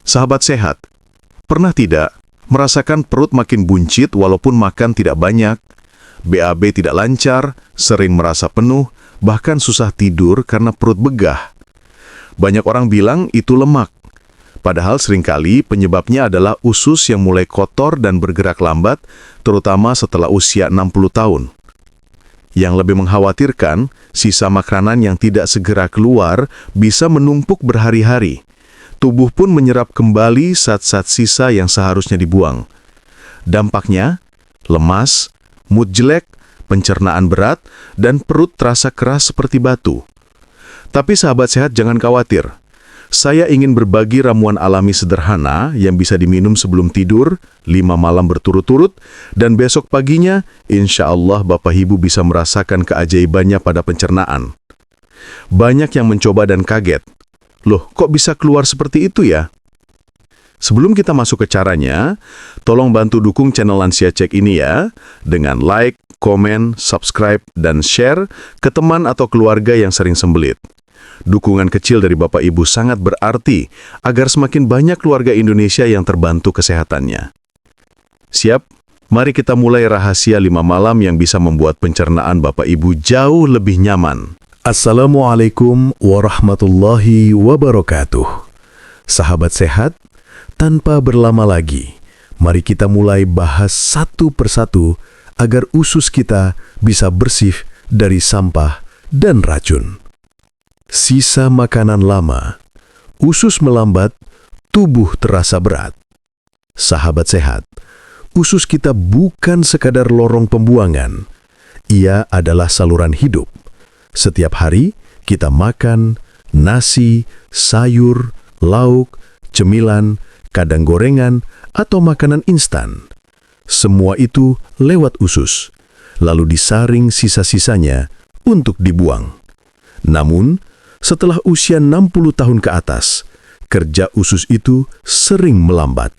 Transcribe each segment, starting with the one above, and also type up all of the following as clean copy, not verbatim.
Sahabat sehat, pernah tidak merasakan perut makin buncit walaupun makan tidak banyak, BAB tidak lancar, sering merasa penuh, bahkan susah tidur karena perut begah? Banyak orang bilang itu lemak, padahal seringkali penyebabnya adalah usus yang mulai kotor dan bergerak lambat, terutama setelah usia 60 tahun. Yang lebih mengkhawatirkan, sisa makanan yang tidak segera keluar bisa menumpuk berhari-hari. Tubuh pun menyerap kembali zat-zat sisa yang seharusnya dibuang. Dampaknya, lemas, mood jelek, pencernaan berat, dan perut terasa keras seperti batu. Tapi sahabat sehat jangan khawatir. Saya ingin berbagi ramuan alami sederhana yang bisa diminum sebelum tidur, 5 malam berturut-turut, dan besok paginya, insya Allah Bapak Ibu bisa merasakan keajaibannya pada pencernaan. Banyak yang mencoba dan kaget. Loh, kok bisa keluar seperti itu ya? Sebelum kita masuk ke caranya, tolong bantu dukung channel Lansia Cek ini ya, dengan like, komen, subscribe, dan share ke teman atau keluarga yang sering sembelit. Dukungan kecil dari Bapak Ibu sangat berarti agar semakin banyak keluarga Indonesia yang terbantu kesehatannya. Siap? Mari kita mulai rahasia 5 malam yang bisa membuat pencernaan Bapak Ibu jauh lebih nyaman. Assalamualaikum warahmatullahi wabarakatuh. Sahabat sehat, tanpa berlama lagi, mari kita mulai bahas satu persatu agar usus kita bisa bersih dari sampah dan racun. Sisa makanan lama, usus melambat, tubuh terasa berat. Sahabat sehat, usus kita bukan sekadar lorong pembuangan. Ia adalah saluran hidup. Setiap hari kita makan nasi, sayur, lauk, cemilan, kadang gorengan, atau makanan instan. Semua itu lewat usus, lalu disaring sisa-sisanya untuk dibuang. Namun, setelah usia 60 tahun ke atas, kerja usus itu sering melambat.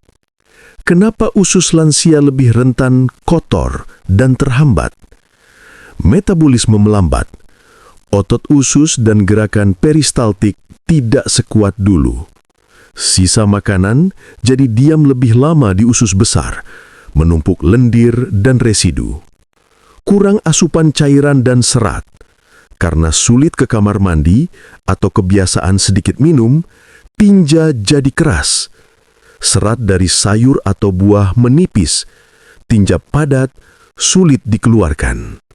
Kenapa usus lansia lebih rentan kotor dan terhambat? Metabolisme melambat. Otot usus dan gerakan peristaltik tidak sekuat dulu. Sisa makanan jadi diam lebih lama di usus besar, menumpuk lendir dan residu. Kurang asupan cairan dan serat. Karena sulit ke kamar mandi atau kebiasaan sedikit minum, tinja jadi keras. Serat dari sayur atau buah menipis, tinja padat, sulit dikeluarkan.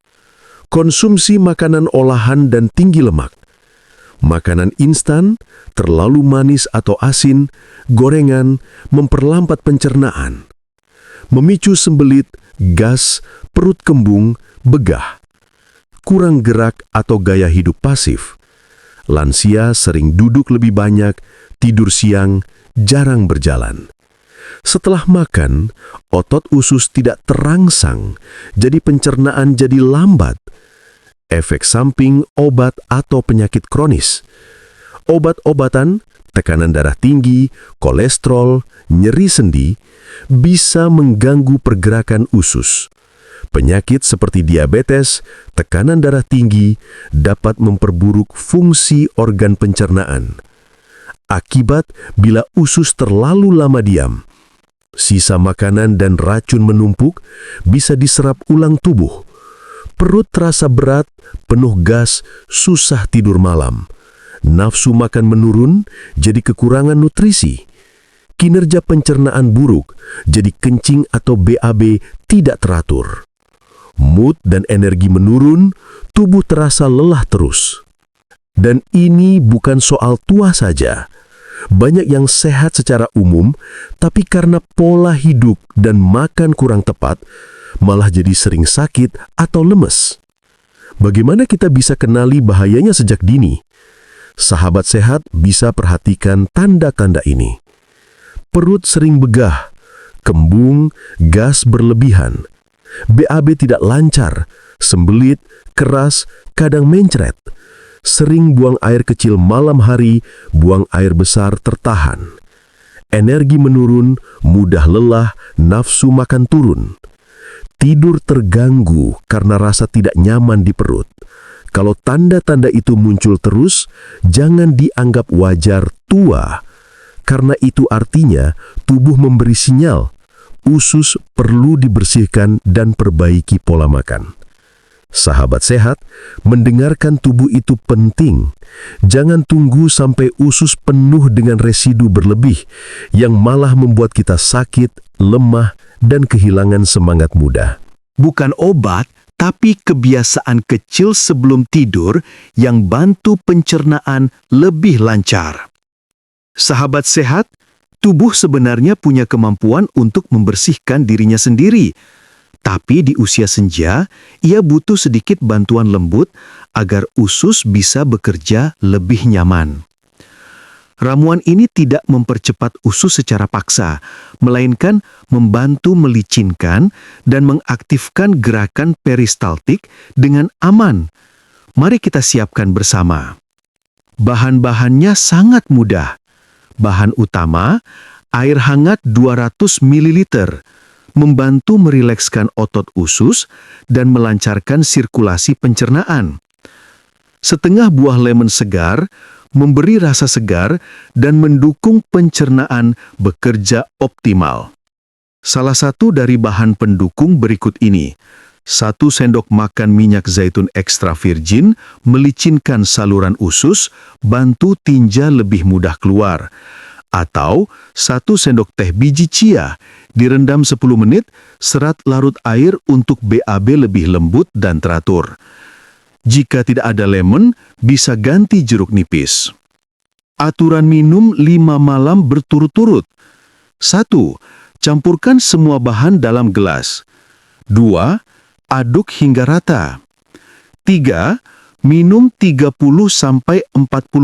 Konsumsi makanan olahan dan tinggi lemak. Makanan instan, terlalu manis atau asin, gorengan, memperlambat pencernaan. Memicu sembelit, gas, perut kembung, begah. Kurang gerak atau gaya hidup pasif. Lansia sering duduk lebih banyak, tidur siang, jarang berjalan. Setelah makan, otot usus tidak terangsang, jadi pencernaan jadi lambat. Efek samping obat atau penyakit kronis. Obat-obatan, tekanan darah tinggi, kolesterol, nyeri sendi, bisa mengganggu pergerakan usus. Penyakit seperti diabetes, tekanan darah tinggi, dapat memperburuk fungsi organ pencernaan. Akibat bila usus terlalu lama diam, sisa makanan dan racun menumpuk bisa diserap ulang tubuh. Perut terasa berat, penuh gas, susah tidur malam. Nafsu makan menurun, jadi kekurangan nutrisi. Kinerja pencernaan buruk, jadi kencing atau BAB tidak teratur. Mood dan energi menurun, tubuh terasa lelah terus. Dan ini bukan soal tua saja. Banyak yang sehat secara umum, tapi karena pola hidup dan makan kurang tepat, malah jadi sering sakit atau lemes. Bagaimana kita bisa kenali bahayanya sejak dini? Sahabat sehat bisa perhatikan tanda-tanda ini. Perut sering begah, kembung, gas berlebihan. BAB tidak lancar, sembelit, keras, kadang mencret. Sering buang air kecil malam hari, buang air besar tertahan. Energi menurun, mudah lelah, nafsu makan turun. Tidur terganggu karena rasa tidak nyaman di perut. Kalau tanda-tanda itu muncul terus, jangan dianggap wajar tua. Karena itu artinya tubuh memberi sinyal, usus perlu dibersihkan dan perbaiki pola makan. Sahabat sehat, mendengarkan tubuh itu penting. Jangan tunggu sampai usus penuh dengan residu berlebih yang malah membuat kita sakit, lemah, dan kehilangan semangat mudah. Bukan obat, tapi kebiasaan kecil sebelum tidur yang bantu pencernaan lebih lancar. Sahabat sehat, tubuh sebenarnya punya kemampuan untuk membersihkan dirinya sendiri. Tapi di usia senja, ia butuh sedikit bantuan lembut agar usus bisa bekerja lebih nyaman. Ramuan ini tidak mempercepat usus secara paksa, melainkan membantu melicinkan dan mengaktifkan gerakan peristaltik dengan aman. Mari kita siapkan bersama. Bahan-bahannya sangat mudah. Bahan utama, air hangat 200 ml, membantu merilekskan otot usus dan melancarkan sirkulasi pencernaan. Setengah buah lemon segar memberi rasa segar dan mendukung pencernaan bekerja optimal. Salah satu dari bahan pendukung berikut ini. 1 sendok makan minyak zaitun ekstra virgin melicinkan saluran usus, bantu tinja lebih mudah keluar. Atau 1 sendok teh biji chia, direndam 10 menit, serat larut air untuk BAB lebih lembut dan teratur. Jika tidak ada lemon, bisa ganti jeruk nipis. Aturan minum 5 malam berturut-turut. 1. Campurkan semua bahan dalam gelas. 2. Aduk hingga rata. 3. Minum 30-40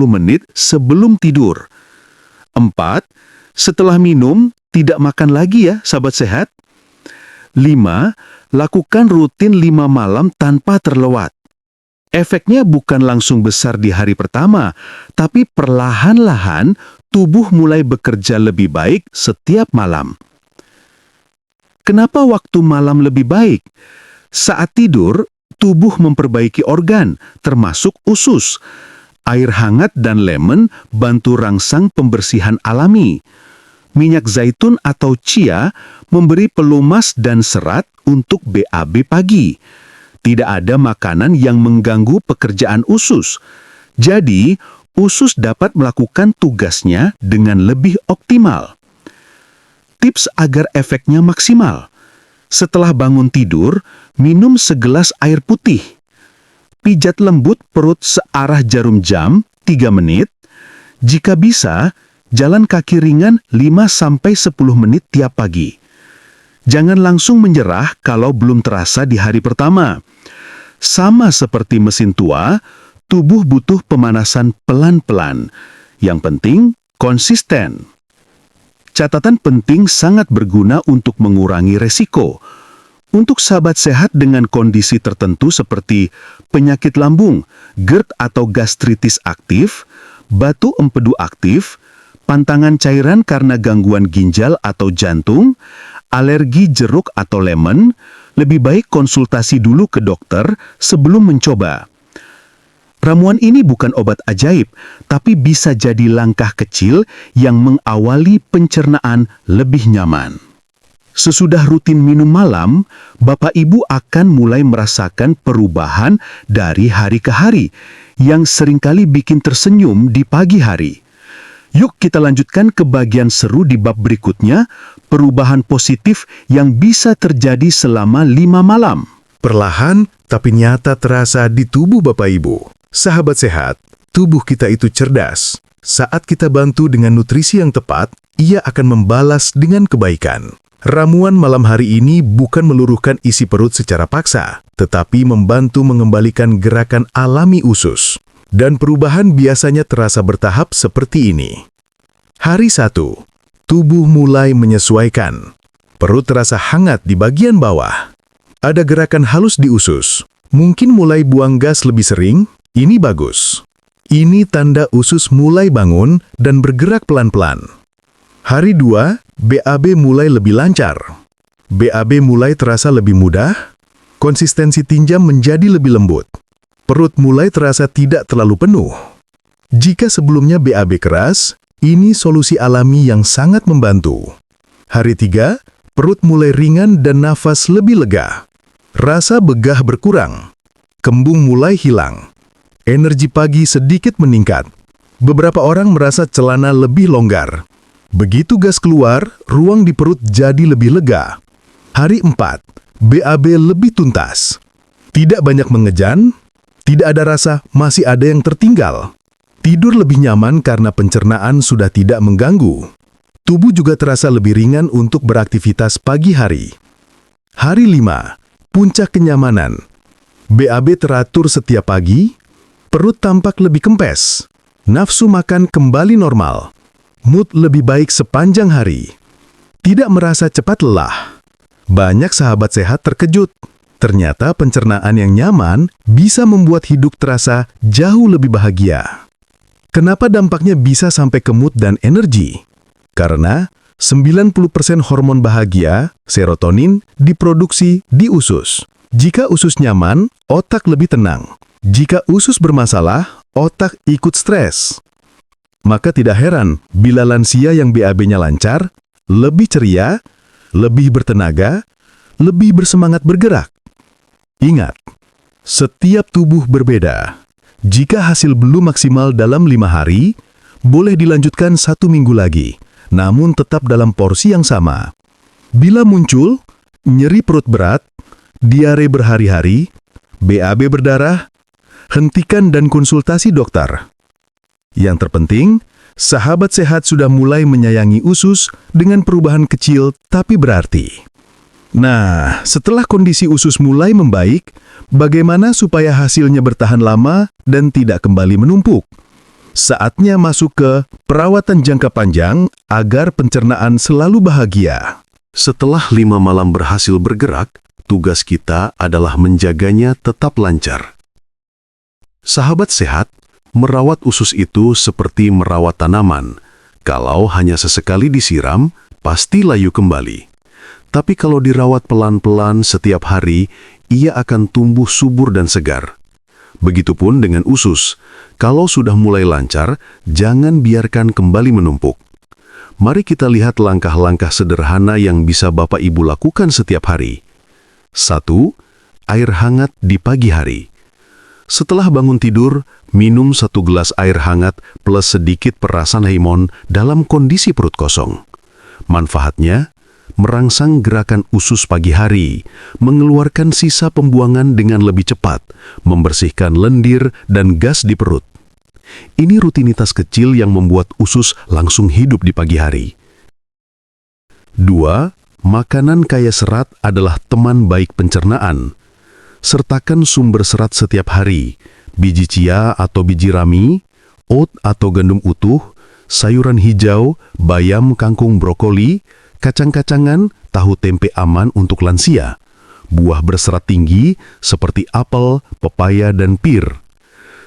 menit sebelum tidur. 4. Setelah minum, tidak makan lagi ya, sahabat sehat. 5. Lakukan rutin 5 malam tanpa terlewat. Efeknya bukan langsung besar di hari pertama, tapi perlahan-lahan tubuh mulai bekerja lebih baik setiap malam. Kenapa waktu malam lebih baik? Saat tidur, tubuh memperbaiki organ, termasuk usus. Air hangat dan lemon bantu rangsang pembersihan alami. Minyak zaitun atau chia memberi pelumas dan serat untuk BAB pagi. Tidak ada makanan yang mengganggu pekerjaan usus. Jadi, usus dapat melakukan tugasnya dengan lebih optimal. Tips agar efeknya maksimal. Setelah bangun tidur, minum segelas air putih. Pijat lembut perut searah jarum jam 3 menit. Jika bisa, jalan kaki ringan 5-10 menit tiap pagi. Jangan langsung menyerah kalau belum terasa di hari pertama. Sama seperti mesin tua, tubuh butuh pemanasan pelan-pelan. Yang penting, konsisten. Catatan penting sangat berguna untuk mengurangi resiko. Untuk sahabat sehat dengan kondisi tertentu seperti penyakit lambung, GERD atau gastritis aktif, batu empedu aktif, pantangan cairan karena gangguan ginjal atau jantung, alergi jeruk atau lemon, lebih baik konsultasi dulu ke dokter sebelum mencoba. Ramuan ini bukan obat ajaib, tapi bisa jadi langkah kecil yang mengawali pencernaan lebih nyaman. Sesudah rutin minum malam, Bapak Ibu akan mulai merasakan perubahan dari hari ke hari, yang seringkali bikin tersenyum di pagi hari. Yuk kita lanjutkan ke bagian seru di bab berikutnya, perubahan positif yang bisa terjadi selama 5 malam. Perlahan tapi nyata terasa di tubuh Bapak Ibu. Sahabat sehat, tubuh kita itu cerdas. Saat kita bantu dengan nutrisi yang tepat, ia akan membalas dengan kebaikan. Ramuan malam hari ini bukan meluruhkan isi perut secara paksa, tetapi membantu mengembalikan gerakan alami usus. Dan perubahan biasanya terasa bertahap seperti ini. Hari 1, tubuh mulai menyesuaikan. Perut terasa hangat di bagian bawah. Ada gerakan halus di usus. Mungkin mulai buang gas lebih sering, ini bagus. Ini tanda usus mulai bangun dan bergerak pelan-pelan. Hari 2, BAB mulai lebih lancar. BAB mulai terasa lebih mudah, konsistensi tinja menjadi lebih lembut. Perut mulai terasa tidak terlalu penuh. Jika sebelumnya BAB keras, Ini solusi alami yang sangat membantu. Hari 3, perut mulai ringan dan nafas lebih lega. Rasa begah berkurang. Kembung mulai hilang. Energi pagi sedikit meningkat. Beberapa orang merasa celana lebih longgar. Begitu gas keluar, ruang di perut jadi lebih lega. Hari 4, BAB lebih tuntas. Tidak banyak mengejan, tidak ada rasa masih ada yang tertinggal. Tidur lebih nyaman karena pencernaan sudah tidak mengganggu. Tubuh juga terasa lebih ringan untuk beraktivitas pagi hari. Hari 5, puncak kenyamanan. BAB teratur setiap pagi, perut tampak lebih kempes, nafsu makan kembali normal. Mood lebih baik sepanjang hari. Tidak merasa cepat lelah. Banyak sahabat sehat terkejut. Ternyata pencernaan yang nyaman bisa membuat hidup terasa jauh lebih bahagia. Kenapa dampaknya bisa sampai ke mood dan energi? Karena 90% hormon bahagia, serotonin, diproduksi di usus. Jika usus nyaman, otak lebih tenang. Jika usus bermasalah, otak ikut stres. Maka tidak heran bila lansia yang BAB-nya lancar, lebih ceria, lebih bertenaga, lebih bersemangat bergerak. Ingat, setiap tubuh berbeda. Jika hasil belum maksimal dalam 5 hari, boleh dilanjutkan 1 minggu lagi, namun tetap dalam porsi yang sama. Bila muncul, nyeri perut berat, diare berhari-hari, BAB berdarah, hentikan dan konsultasi dokter. Yang terpenting, sahabat sehat sudah mulai menyayangi usus dengan perubahan kecil tapi berarti. Nah, setelah kondisi usus mulai membaik, bagaimana supaya hasilnya bertahan lama dan tidak kembali menumpuk? Saatnya masuk ke perawatan jangka panjang agar pencernaan selalu bahagia. Setelah 5 malam berhasil bergerak, tugas kita adalah menjaganya tetap lancar. Sahabat sehat, merawat usus itu seperti merawat tanaman. Kalau hanya sesekali disiram, pasti layu kembali. Tapi kalau dirawat pelan-pelan setiap hari, ia akan tumbuh subur dan segar. Begitupun dengan usus. Kalau sudah mulai lancar, jangan biarkan kembali menumpuk. Mari kita lihat langkah-langkah sederhana yang bisa Bapak Ibu lakukan setiap hari. 1. Air hangat di pagi hari. Setelah bangun tidur, minum 1 gelas air hangat plus sedikit perasan lemon dalam kondisi perut kosong. Manfaatnya, merangsang gerakan usus pagi hari, mengeluarkan sisa pembuangan dengan lebih cepat, membersihkan lendir dan gas di perut. Ini rutinitas kecil yang membuat usus langsung hidup di pagi hari. 2. Makanan kaya serat adalah teman baik pencernaan. Sertakan sumber serat setiap hari, biji chia atau biji rami, oat atau gandum utuh, sayuran hijau, bayam, kangkung, brokoli, kacang-kacangan, tahu tempe aman untuk lansia, buah berserat tinggi seperti apel, pepaya, dan pir.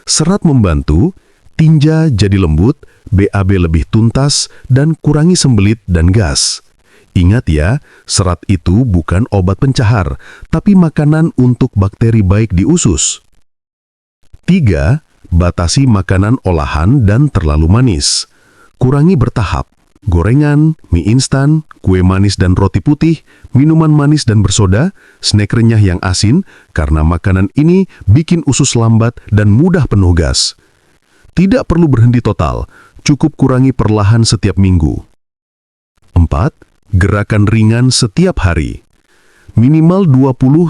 Serat membantu, tinja jadi lembut, BAB lebih tuntas, dan kurangi sembelit dan gas. Ingat ya, serat itu bukan obat pencahar, tapi makanan untuk bakteri baik di usus. 3. Batasi makanan olahan dan terlalu manis. Kurangi bertahap. Gorengan, mie instan, kue manis dan roti putih, minuman manis dan bersoda, snack renyah yang asin, karena makanan ini bikin usus lambat dan mudah penuh gas. Tidak perlu berhenti total, cukup kurangi perlahan setiap minggu. 4. Gerakan ringan setiap hari. Minimal 20-30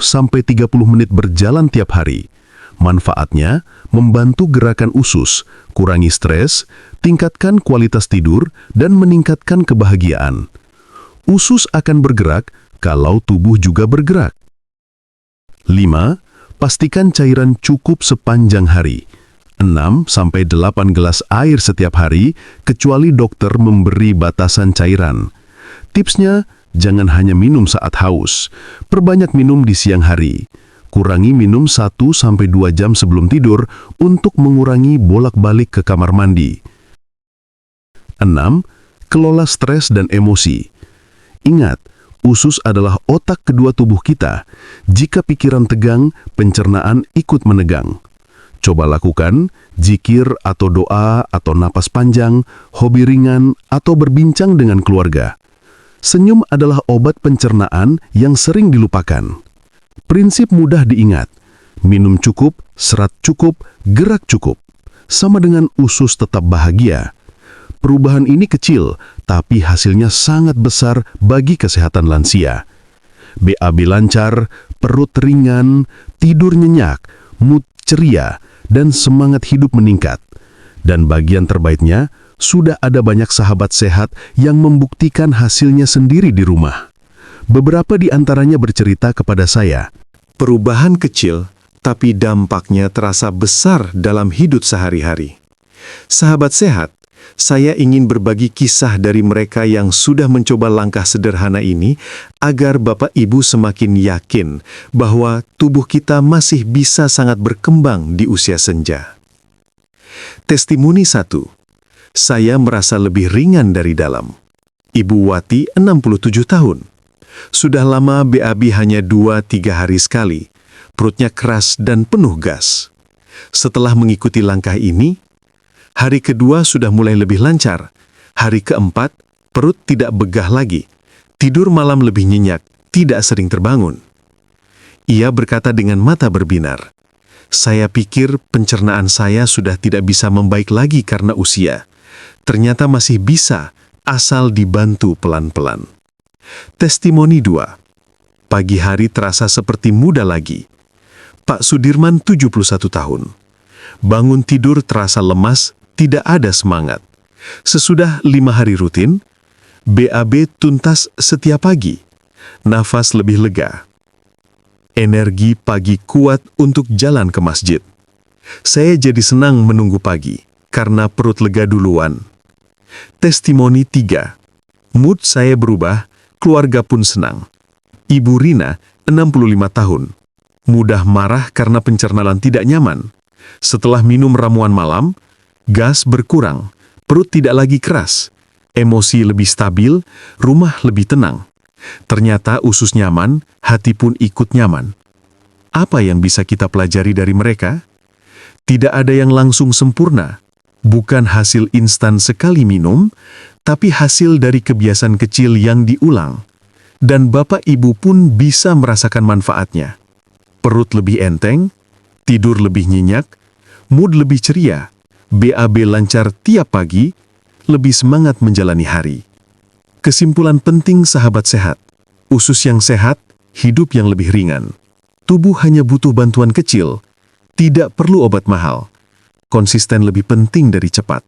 menit berjalan tiap hari. Manfaatnya, membantu gerakan usus, kurangi stres, tingkatkan kualitas tidur, dan meningkatkan kebahagiaan. Usus akan bergerak kalau tubuh juga bergerak. 5. Pastikan cairan cukup sepanjang hari. 6-8 gelas air setiap hari, kecuali dokter memberi batasan cairan. Tipsnya, jangan hanya minum saat haus. Perbanyak minum di siang hari. Kurangi minum 1-2 jam sebelum tidur untuk mengurangi bolak-balik ke kamar mandi. 6. Kelola stres dan emosi. Ingat, usus adalah otak kedua tubuh kita. Jika pikiran tegang, pencernaan ikut menegang. Coba lakukan zikir atau doa atau napas panjang, hobi ringan, atau berbincang dengan keluarga. Senyum adalah obat pencernaan yang sering dilupakan. Prinsip mudah diingat. Minum cukup, serat cukup, gerak cukup. Sama dengan usus tetap bahagia. Perubahan ini kecil, tapi hasilnya sangat besar bagi kesehatan lansia. BAB lancar, perut ringan, tidur nyenyak, mood ceria, dan semangat hidup meningkat. Dan bagian terbaiknya, sudah ada banyak sahabat sehat yang membuktikan hasilnya sendiri di rumah. Beberapa di antaranya bercerita kepada saya. Perubahan kecil, tapi dampaknya terasa besar dalam hidup sehari-hari. Sahabat sehat, saya ingin berbagi kisah dari mereka yang sudah mencoba langkah sederhana ini agar Bapak Ibu semakin yakin bahwa tubuh kita masih bisa sangat berkembang di usia senja. Testimoni 1. Saya merasa lebih ringan dari dalam. Ibu Wati, 67 tahun. Sudah lama BAB hanya 2-3 hari sekali. Perutnya keras dan penuh gas. Setelah mengikuti langkah ini, hari kedua sudah mulai lebih lancar. Hari keempat, perut tidak begah lagi. Tidur malam lebih nyenyak, tidak sering terbangun. Ia berkata dengan mata berbinar, "Saya pikir pencernaan saya sudah tidak bisa membaik lagi karena usia. Ternyata masih bisa, asal dibantu pelan-pelan." Testimoni 2. Pagi hari terasa seperti muda lagi. Pak Sudirman, 71 tahun. Bangun tidur terasa lemas, tidak ada semangat. Sesudah 5 hari rutin, BAB tuntas setiap pagi. Nafas lebih lega. Energi pagi kuat untuk jalan ke masjid. Saya jadi senang menunggu pagi, karena perut lega duluan. Testimoni 3. Mood saya berubah, keluarga pun senang. Ibu Rina, 65 tahun. Mudah marah karena pencernaan tidak nyaman. Setelah minum ramuan malam, gas berkurang, perut tidak lagi keras, emosi lebih stabil, rumah lebih tenang. Ternyata usus nyaman, hati pun ikut nyaman. Apa yang bisa kita pelajari dari mereka? Tidak ada yang langsung sempurna. Bukan hasil instan sekali minum, tapi hasil dari kebiasaan kecil yang diulang. Dan Bapak Ibu pun bisa merasakan manfaatnya. Perut lebih enteng, tidur lebih nyenyak, mood lebih ceria, BAB lancar tiap pagi, lebih semangat menjalani hari. Kesimpulan penting sahabat sehat, usus yang sehat, hidup yang lebih ringan. Tubuh hanya butuh bantuan kecil, tidak perlu obat mahal. Konsisten lebih penting dari cepat.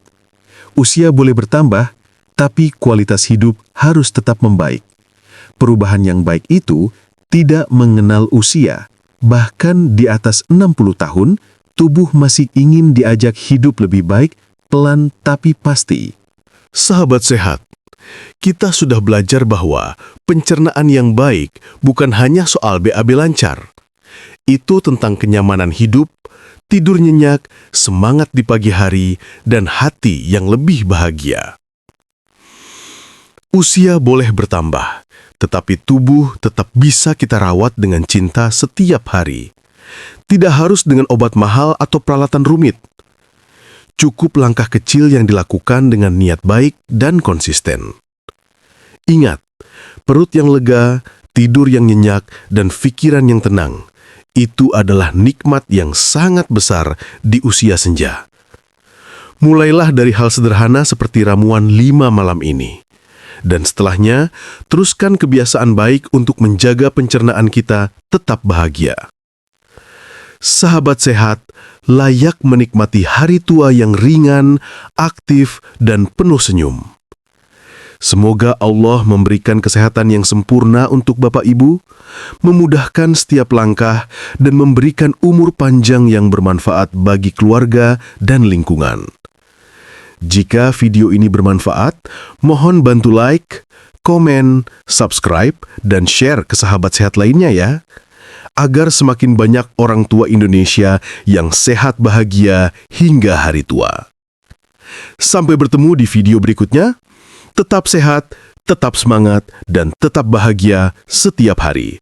Usia boleh bertambah, tapi kualitas hidup harus tetap membaik. Perubahan yang baik itu tidak mengenal usia. Bahkan di atas 60 tahun, tubuh masih ingin diajak hidup lebih baik, pelan tapi pasti. Sahabat sehat, kita sudah belajar bahwa pencernaan yang baik bukan hanya soal BAB lancar. Itu tentang kenyamanan hidup, tidur nyenyak, semangat di pagi hari, dan hati yang lebih bahagia. Usia boleh bertambah, tetapi tubuh tetap bisa kita rawat dengan cinta setiap hari. Tidak harus dengan obat mahal atau peralatan rumit. Cukup langkah kecil yang dilakukan dengan niat baik dan konsisten. Ingat, perut yang lega, tidur yang nyenyak, dan pikiran yang tenang, itu adalah nikmat yang sangat besar di usia senja. Mulailah dari hal sederhana seperti ramuan 5 malam ini. Dan setelahnya, teruskan kebiasaan baik untuk menjaga pencernaan kita tetap bahagia. Sahabat sehat, layak menikmati hari tua yang ringan, aktif, dan penuh senyum. Semoga Allah memberikan kesehatan yang sempurna untuk Bapak Ibu, memudahkan setiap langkah, dan memberikan umur panjang yang bermanfaat bagi keluarga dan lingkungan. Jika video ini bermanfaat, mohon bantu like, komen, subscribe, dan share ke sahabat sehat lainnya ya, agar semakin banyak orang tua Indonesia yang sehat bahagia hingga hari tua. Sampai bertemu di video berikutnya, tetap sehat, tetap semangat, dan tetap bahagia setiap hari.